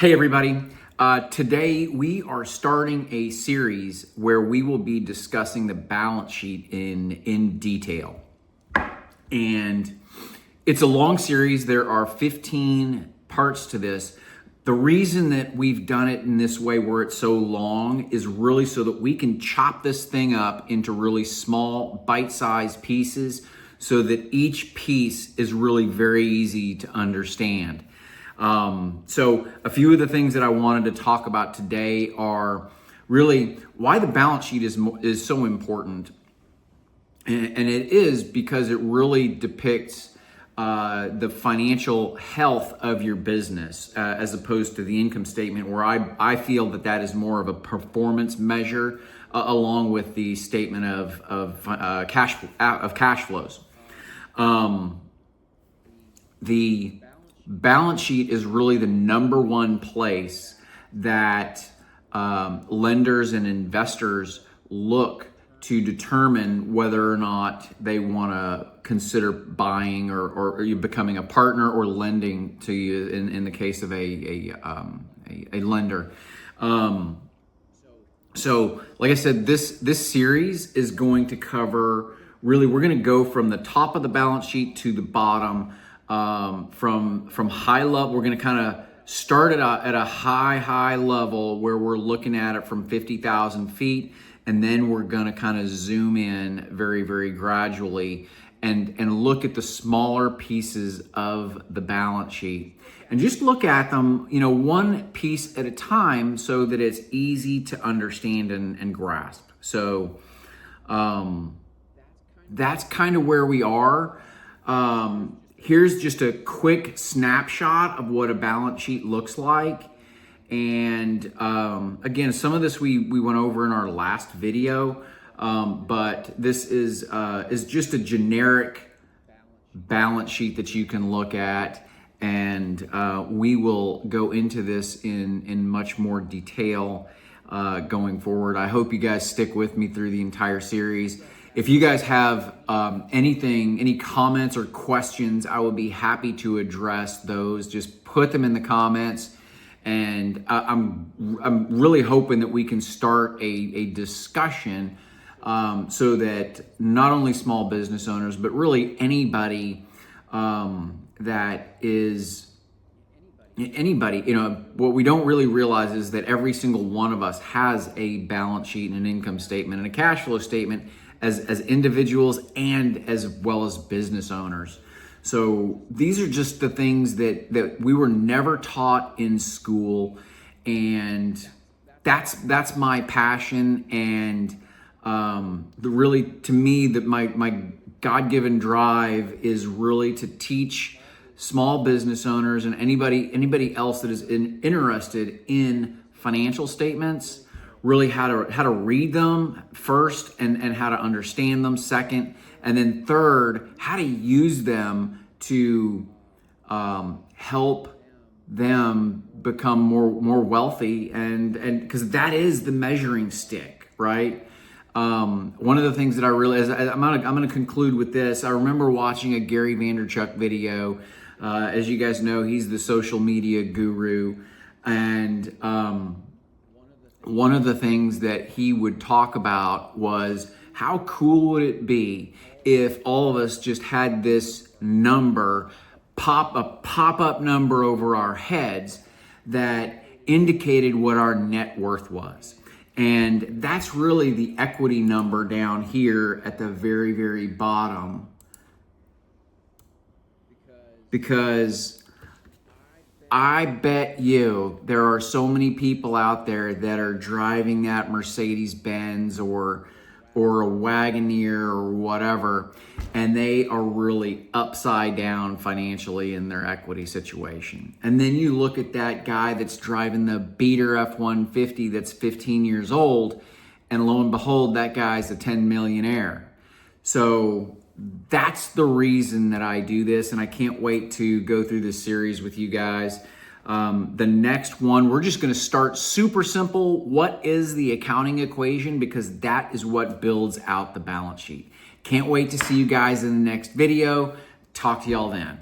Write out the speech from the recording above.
Hey everybody, today we are starting a series where we will be discussing the balance sheet in detail. And it's a long series. There are 15 parts to this. The reason that we've done it in this way where it's so long is really so that we can chop this thing up into really small bite-sized pieces so that each piece is really very easy to understand. So a few of the things that I wanted to talk about today are really why the balance sheet is so important. And it is because it really depicts the financial health of your business as opposed to the income statement, where I feel that is more of a performance measure along with the statement of cash flows. The balance sheet is really the number one place that lenders and investors look to determine whether or not they want to consider buying or you becoming a partner or lending to you in the case of a lender. So like I said, this series is going to cover really, we're going to go from the top of the balance sheet to the bottom. From high level, we're going to kind of start at a high level where we're looking at it from 50,000 feet, and then we're going to kind of zoom in very gradually and look at the smaller pieces of the balance sheet and just look at them, one piece at a time so that it's easy to understand and grasp. So that's kind of where we are. Here's just a quick snapshot of what a balance sheet looks like. And again, some of this we went over in our last video, but this is just a generic balance sheet that you can look at. And we will go into this in much more detail going forward. I hope you guys stick with me through the entire series. If you guys have any comments or questions, I would be happy to address those. Just put them in the comments, and I'm really hoping that we can start a discussion so that not only small business owners, but really anybody that is anybody, what we don't really realize is that every single one of us has a balance sheet and an income statement and a cash flow statement as individuals and as well as business owners. So these are just the things that we were never taught in school, and that's my passion. And really, to me, that my God-given drive is really to teach small business owners and anybody else that is interested in financial statements, really how to read them first and how to understand them second, and then third, how to use them to help them become more wealthy, and because that is the measuring stick, right? One of the things that I realized, I'm gonna conclude with this. I remember watching a Gary Vaynerchuk video. As you guys know, he's the social media guru, and one of the things that he would talk about was how cool would it be if all of us just had this number, pop-up number over our heads that indicated what our net worth was. And that's really the equity number down here at the very bottom. Because I bet you there are so many people out there that are driving that Mercedes-Benz or a Wagoneer or whatever, and they are really upside down financially in their equity situation. And then you look at that guy that's driving the beater F-150 that's 15 years old, and lo and behold, that guy's a 10 millionaire. So that's the reason that I do this, and I can't wait to go through this series with you guys. The next one, we're just going to start super simple. What is the accounting equation? Because that is what builds out the balance sheet. Can't wait to see you guys in the next video. Talk to y'all then.